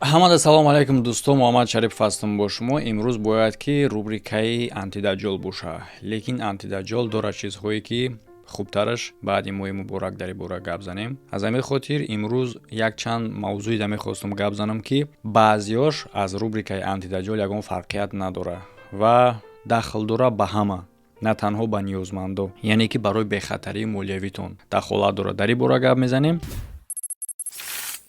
ҳамада салом алайкум дӯстон, муҳаммад Шарипов ҳастам бо шумо. Имрӯз бояд ки рубрикаи антидаҷҷол боша. Лекин антидаҷҷол дорад чизҳое ки хубтараш баъди моҳи муборак дар ин бора гап занем. Аз ҳамин хотир имрӯз якчанд мавзӯида мехостам гап занам ки баъзиёш аз рубрикаи антидаҷҷол ягон фарқият надора ва дахл дора ба ҳама, на танҳо ба ниёзмандо, яъне ки барои бехатарии молиявитон дахолат дорад. Дар ин бора гап мезанем.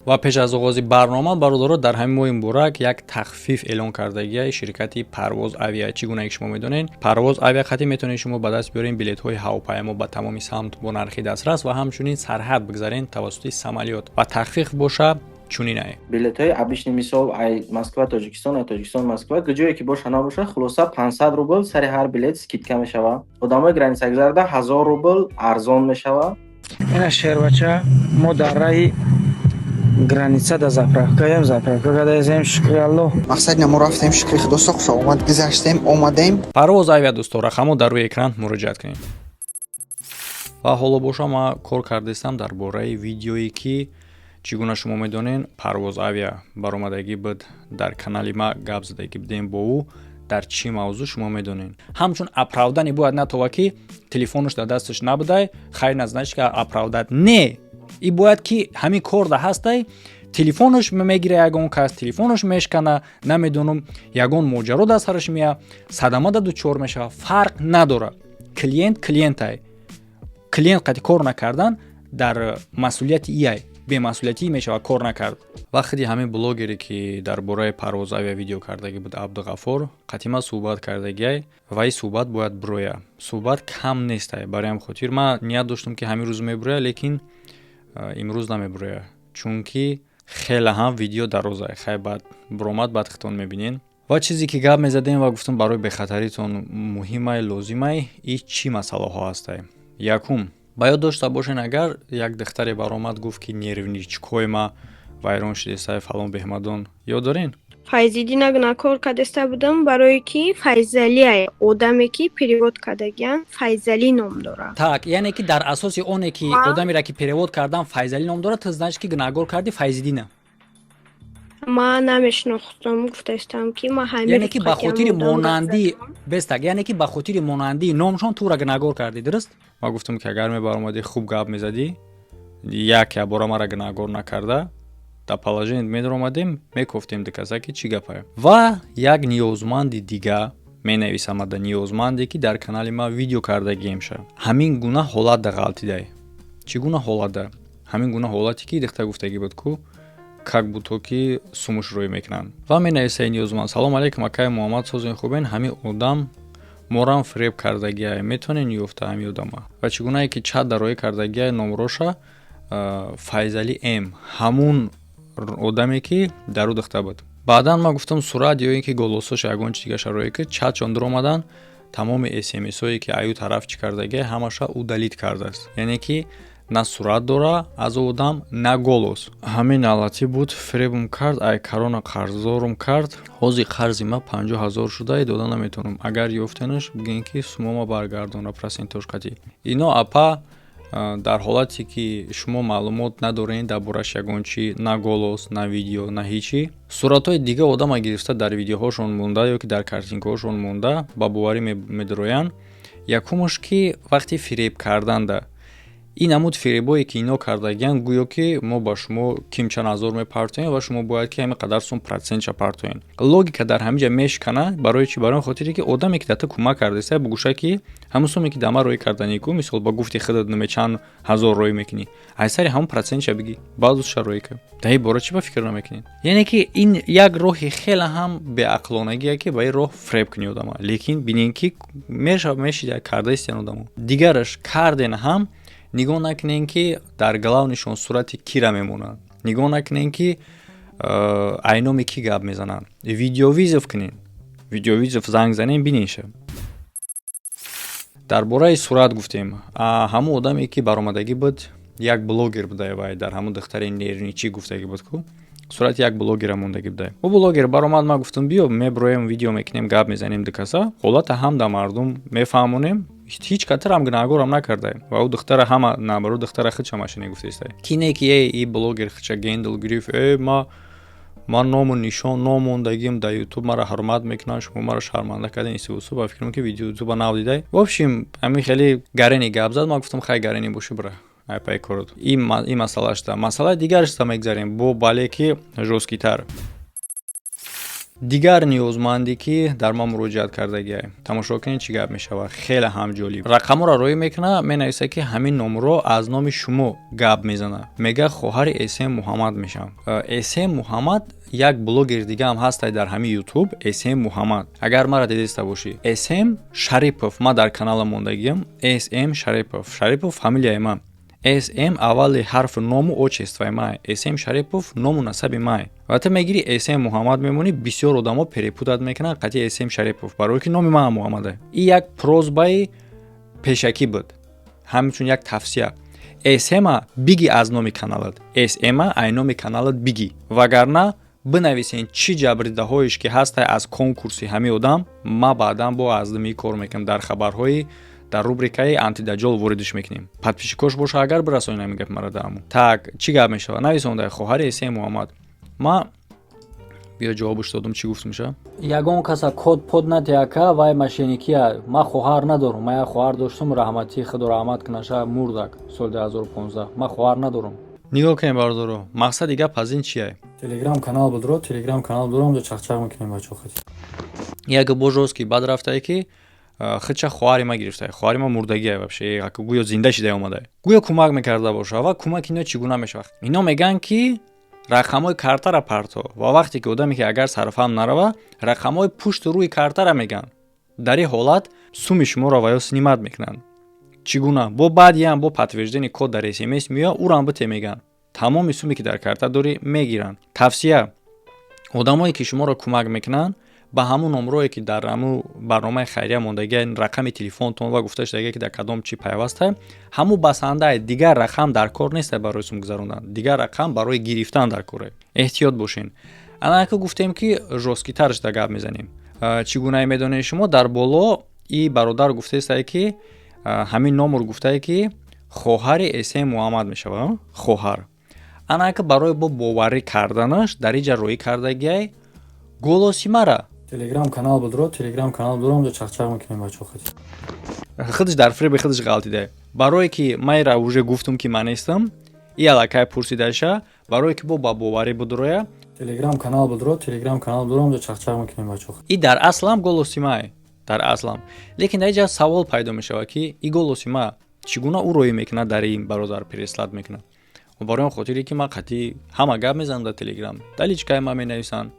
ва пеш аз оғози барнома бародаро дар ҳамин моҳи муборак як тахфиф эълон кардагияи ширкати Парвоз Авиа. Чӣ гуна ки шумо медонед, Парвоз Авиа хати метавонед шумо ба даст биёред билетҳои ҳавопаймо ба тамоми самт бо нархи дастрас ва ҳамчунин сарҳад бигзарен тавассути самолёт. Ва тахфиф боша чунинае. Билетҳои обычный мисол ай Москва Тоҷикистон, ай Тоҷикистон Москва, ҷое ки боша набоша, хулоса 500 рубл сари ҳар билет скидка мешава. Одамои граница гузарда 1000 рубл арзон мешава. Ина шербача мо дар раи граница да заправкаем гадаем, шукри Аллоҳ. Мақсад мо рафтем, шукри Худо сохшавомад гузаштем, омадем. Парвоз Авиа дӯстон, рақамҳо дар рӯи экран муроҷиат кунед. Ва ҳоло боша ма кор кардастам дар бораи видеое ки чӣ гуна шумо медонед Парвоз Авиа баромадагӣ буд дар канали ма гап задагӣ будем бо ӯ дар чӣ мавзӯъ шумо медонед. Ҳамчун оправдани бояд натова ки телефонаш дар дасташ набудай, хайр назначит ки оправдат. Не, и бояд ки ҳамин кор да ҳастай, телефонаш мегира ягон кас, телефонаш мешкана, намедонам ягон моҷаро дар сараш мея, садама да дучор мешава, фарқ надора. Клиентай. Клиент қати кор накардан дар масъулияти ияй, бемасъулиятӣ мешава кор накард. Вақти ҳамин блогере ки дар бораи Парвоз Авиа видео кардагӣ буд Абдуғаффор, қатима суҳбат кардагиай ва ин суҳбат бояд бироя. Суҳбат кам нестай. Барои ҳамин хотир ман ният доштам ки ҳамин рӯз мебироя, лекин имрӯз намебироя, чунки хеле ҳам видео дароза, хай баъд биромад баъд хитон мебинен. Ва чизе ки гап мезадем ва гуфтам барои бехатаритон муҳимай, лозимай, ин чӣ масъалаҳо ҳастай. Якум, ба ёд дошта бошен, агар як духтаре баромад гуфт ки нервничкои ма вайрон шудестай фалон беҳмадон, ёд дорен? Файзиддина гунакор кадаста будам, барое ки Файзалие одаме ки перевод кардагиян Файзалӣ ном дорад. Так, яъне ки дар асоси оне ки одамеро ки перевод кардан Файзалӣ ном дорад, то значит ки гунахкор карди Файзиддина. Ман намешнохтам, гуфтастам ки ма ҳамин яъне ки ба хотири монандӣ бестак, яъне ки ба хотири монандии номшон тура гунахкор карди, дуруст? Ма гуфтам ки агар мебаромадӣ хуб гап мезадӣ, як бора мара гунахкор накарда, да положение медаромадем, мекуфтем дикаса ки чӣ гапае. Ва як ниёзманди дига менависам ада ниёзманде ки дар канали ма видео кардагиемша. Ҳамин гуна ҳолат да ғалтидай. Чӣ гуна ҳолат да? Ҳамин гуна ҳолате ки дихта гуфтагӣ буд ку как будто ки сумуш рӯй мекунанд. Ва менависаи ниёзманд: салом алейкум, акай Муҳаммад, созен хубен? Ҳамин одам морам фиреб кардагиай, метавонен ёфта ҳамин одама. Ва чӣ гунае ки чат дароӣ кардагиай номроша Файзалӣ М, ҳамун одаме ки дар ӯ дихта буд. Баъдан ман гуфтам сурат ё ин ки голосош ягон чиз дига шарои ки чатшон даромадан, тамоми смсҳое ки аю тараф чӣ кардагиай ҳамаша ӯ далит кардааст. Яъне ки на сурат дора аз одам, на голос. Ҳамин алати буд, фиребум кард, ай карона қарздорум кард. ҳозир қарзи ма 50 000 шуда, дода наметавонам. Агар ёфтенаш бигӯен ки сумома баргардона процентош қатӣ. Ино апа дар ҳолате ки шумо маълумот надоред дар борааш ягон чӣ, на голос, на видео, на ҳичи, суратҳои дига одама гирифта дар видеоҳошон монда ё ки дар картинкаҳошон монда ба боварӣ медироянд. Якумаш ки вақти фиреб карданда, ин ҳамуд фиребое ки ино кардагиянд, гӯё ки мо ба шумо кимчанд ҳазор мепартоем ва шумо бояд ки ҳамин қадар сум процентша партоен. Логика дар ҳамин ҷа мешкана. Барои чӣ? Барои хотире ки одаме ки дата кӯмак кардеса бугӯша ки ҳамун суме ки дама рӯй карданӣ ку, мисол ба гуфти худат намечанд ҳазор рӯй мекунӣ, ай сари ҳамун процентша бигӣ, баъдша рӯй ка. Да ин бора чӣ ба фикр намекунед? Яъне ки ин як роҳи хеле ҳам беақлонагие ки ба ин роҳ фиреб кунӣ одама. Лекин бинен ки мешида кардаистиян одамо. Дигараш карден ҳам нигоҳ накунем ки дар главнишон сурати кира мемонанд. Нигоҳ накунем ки айноми ки гап мезананд. Видеовизов кунем. Видеовизов занг занем бинеша. Дар бораи сурат гуфтем. Ҳамун одаме ки баромадагӣ буд, як блогер будай вай, дар ҳамун духтари нервничӣ гуфтагӣ буд ку. сурати як блогера мондагӣ будай. Ӯ блогер баромад, ман гуфтам биё меброем, видео мекунем, гап мезанем дикаса, ҳолата ҳамда мардум мефаҳмонем, ҳеҷ катерам гунаҳгорам накардаем. Ва ӯ духтара ҳама наоборот духтара хича машине гуфтаистай. Кине ки и блогер хича гендл гирифт, ма ман ному нишон номондагим дар ютуб мара ҳурмат мекунам, шумо маро шарманда кардем истивосу ба фикрам ки видео ютуба навдидай. В общем ҳамин хеле гарени гап зад, ман гуфтам хай гарени боши бра айпай корот. Ин масъалашта. Масъалаи дигарашта мегзарем бо бале ки жёсткитар. дигар ниёзмандӣ ки дар ман муроҷиат кардагиай. Тамошо кунед чӣ гап мешавад. Хеле ҳам ҷолиб. Рақаморо роӣ мекуна, менависа ки ҳамин номро аз номи шумо гап мезана. Мега хоҳари SM Муҳаммад мешам. SM Муҳаммад як блогер дига ҳам ҳастай дар ҳамин YouTube, SM Муҳаммад. Агар мара дидиста бошӣ. SM Шарипов, ма дар канала мондагиам. SM Шарипов. Шарипов фамилияи ман. SM аввали ҳарфи ному отчествои май. SM Шарипов ному насаби май. Вақте мегири SM Муҳаммад мемонӣ, бисёр одамо перепутат мекунанд қати SM Шарипов, барои ки номи ман Муҳаммад аст. И як просбаи пешакӣ буд. Ҳамчун як тавсия. SM-а биги аз номи каналат. SM-а ай номи каналат биги. Вагарна бинависен чӣ ҷабридаҳоиш ки ҳастай аз конкурси ҳамин одам, ма баъдан бо аздами кор мекунам дар хабарҳои дар рубрикаи антидаҷол воридиш мекунем. Подписчикош боша агар бирасонӣ ҳамин гап мара дааму. Так, чӣ гап мешавад? Нависондай хоҳари SM Муҳаммад. Ма биё ҷавобиш додум, чӣ гуфт меша? Ягон каса код под натеяка вай мошенникия. Ма хоҳар надорум. Ма як хоҳар доштум, раҳмати Худо раҳмат кунаша, мурдак соли 2015. Ма хоҳар надорум. Нигоҳ кунед бардоро. Мақсади гап аз ин чие? Телеграм канал будро, Телеграм канал дорам, ҷо чақчақ мекунем бачаҳо хати. Як божост ки бад рафтае ки хича хоҳари ма гирифтае. Хоҳари ма мурдагие вообще, як гӯё зинда шида омадае. Гӯё кӯмак мекарда боша ва кӯмак ино чӣ гуна мешавад? Ино меган ки рақамҳои картара парто ва вақте ки одаме ки агар сарфаҳм нарава, рақамҳои пушти рӯи картара меган. Дар ин ҳолат суми шуморо ва ё снимат мекунанд. Чӣ гуна? Бо баъди ҳам бо подтверждени код дар SMS меояд, урам бите меган. Тамоми суме ки дар карта дорӣ мегиранд. Тавсия: одамое ки шуморо кӯмак мекунанд ба ҳамун номрое ки дар ҳамун барномаи хайрия мондагиа, рақами телефонтон ва гуфта шудагиа ки дар кадом чӣ пайваста, ҳамун басандаи дигар рақам дар кор нест барои сум гузарондан. Дигар рақам барои гирифтан дар коре. Эҳтиёт бошен. Ана ки гуфтем ки жосткитарашда гап мезанем. Чӣ гуна медонед шумо? Дар боло и бародар гуфтестае ки ҳамин номро гуфтае ки хоҳари SM Муҳаммад мешавад. Хоҳар. Ана ки барои бо боварӣ карданаш дар инҷа роӣ кардагиай голоси мара. Телеграм канал будро, Телеграм канал дорам, ҷо чақчақ мекунем бачаҳо хати. Худаш дар фреби худаш ғалтида. Барое ки майра уже гуфтум ки ман нестам, и алакай пурсидаша, барое ки бо ба боварӣ будроя. Телеграм канал будро, Телеграм канал дорам, ҷо чақчақ мекунем бачаҳо хати. И дар аслам голоси май. Дар аслам. Лекин дар инҷа савол пайдо мешавад ки и голоси ма чӣ гуна ӯ роӣ мекунад, дар ин бародар переслад мекунад. Барои он хотире ки ман қатъи ҳама гап мезанам дар Телеграм. Дар личкаи ман менависанд.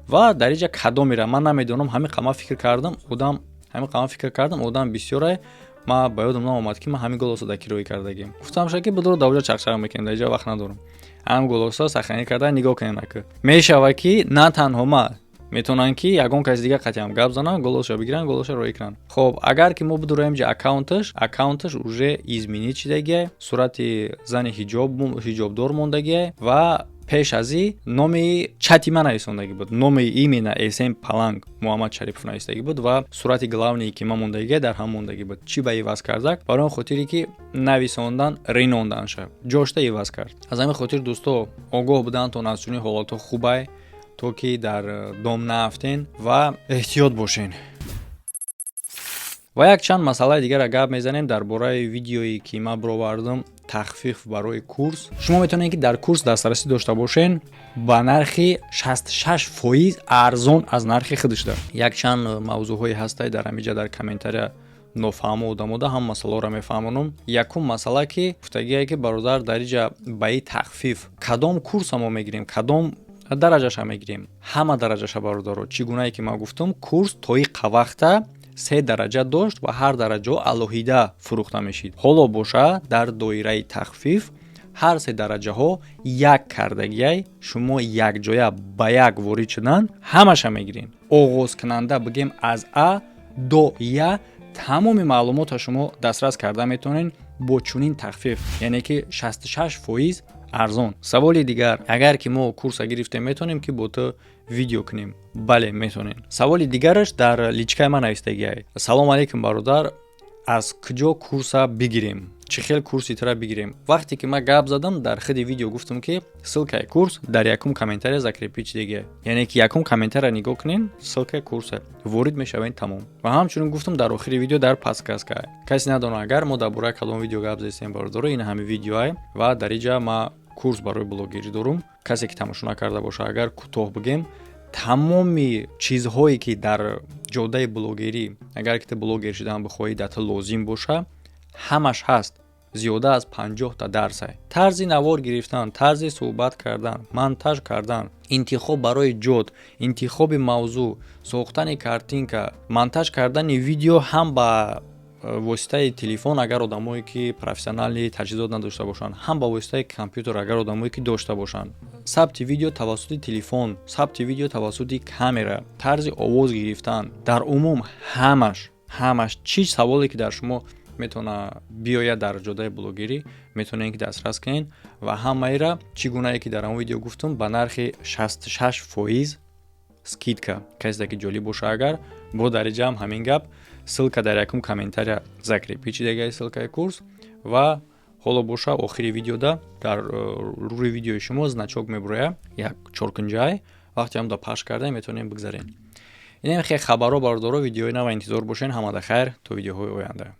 Ва дар инҷа кадом мера ман намедонам. Ҳамин қама фикр кардам, одам бисёре. Ма ба ёдам наомад ки ман ҳамин голосо дар ки роӣ кардагим. Гуфтам ки будро дар оҷа чақчақ мекунем, дар инҷа вақт надорам. Ҳамин голосо саханӣ карда нигоҳ кунед ака. Мешавад ки на танҳо ма метавонанд ки ягон каси дигар қатъи ҳам гап зананд, голосро бигиранд, голосро роӣ кунанд. Хоб, агар ки мо бидроем ҷа аккаунташ уже изменит шидагиай, сурати зани ҳиҷобдор мондагиай ва пеш аз ин номи чати ман нависондаги буд. Номи имена SM Паланг Муҳаммад Шарипов нависдаги буд ва сурати главнии ки ман мондагиай дар ҳам мондаги буд. Чӣ ба иваз кардак? Барои он хотире ки нависондан ринондан шав. Ҷошта иваз кард. Аз ҳамин хотир дӯсто, огоҳ будантон аз чунин ҳолатҳо хубай, то ки дар дом наафтен ва эҳтиёт бошен. Ва як чанд масъалаи дигара гап мезанем дар бораи видеои ки ман бировардам тахфиф барои курс. Шумо метавонед ки дар курс дастрасӣ дошта бошен ба нархи 66% арзон аз нархи худашда. Як чанд мавзӯъҳое ҳастай дар ҳаминҷа дар комментария нофаҳмо одамода ҳам масъаларо мефаҳмонам. Якум масъала ки гуфтагие ки бародар дар инҷа ба ин тахфиф кадом курса мо мегирем, кадом дараҷаша мегирем. Ҳама дараҷаша бародаро. Чӣ гунае ки ман гуфтам, курс то ин қавақта 3 дараҷа дошт ва ҳар дараҷаҳо алоҳида фурӯхта мешид. Ҳоло боша дар доираи тахфиф ҳар 3 дараҷаҳо як кардагиай шумо якҷоя ба як ворид шудан ҳамаша мегирин. Оғозкунанда бигем аз А до Я тамоми маълумотро шумо дастрас карда метавонед бо чунин тахфиф, яъне ки 66% арзон. Саволи дигар, агар ки мо курса гирифтем метавонем ки бо ту видео кунем? Бале, метавонем. Саволи дигараш дар личкаи ман навистагиай. Салом алейкум бародар, аз куҷо курса бигирем? чӣ хел курситара бигирем. Вақте ки ман гап задам дар худи видео гуфтам ки ссылкаи курс дар якум комментария закрепить дега. Яъне ки якум комментария нигоҳ кунен, ссылкаи курсе ворид мешавен тамом. Ва ҳамчунин гуфтам дар охири видео дар подсказка. Касе надона агар мо дар бораи кадом видео гап застем бардора ин ҳами видеоай ва дар инҷа ма курс барои блогерӣ дорум. Касе ки тамошо накарда боша агар кӯтоҳ бигем тамоми чизҳое ки дар ҷодаи блогерӣ агар ки ту блогер шудан бихоҳӣ дар ту лозим боша ҳамаш ҳаст. зиёда аз 50%. Тарзи навор гирифтан, тарзи суҳбат кардан, монтаж кардан, интихоб барои ҷод, интихоби мавзӯъ, сохтани картинка, монтаж кардани видео ҳам ба воситаи телефон агар одамое ки профессионали таҷҳизот надошта бошанд, ҳам ба воситаи компютер агар одамое ки дошта бошанд. Сабти видео тавассути телефон, сабти видео тавассути камера, тарзи овоз гирифтан, дар умум ҳамаш чӣ саволе ки дар шумо метона биёяд дар ҷодаи блогерӣ метонен ки дастрас кунен ва ҳамаира чӣ гунае ки дар он видео гуфтам ба нархи 66% скидка. Касе ки ҷолиб боша агар бо дар инҷа ҳам ҳамин гап ссылка дар якум комментария закрепичи дегаи ссылкаи курс ва ҳоло боша охири видеода дар рӯи видеои шумо значок мебурояд як чоркунҷаи вақте ҳам да пахш карда метонем бигзарен. Инем хе хабаро бардоро видеои нав интизор бошен. Ҳамада хайр то видеоҳои оянда.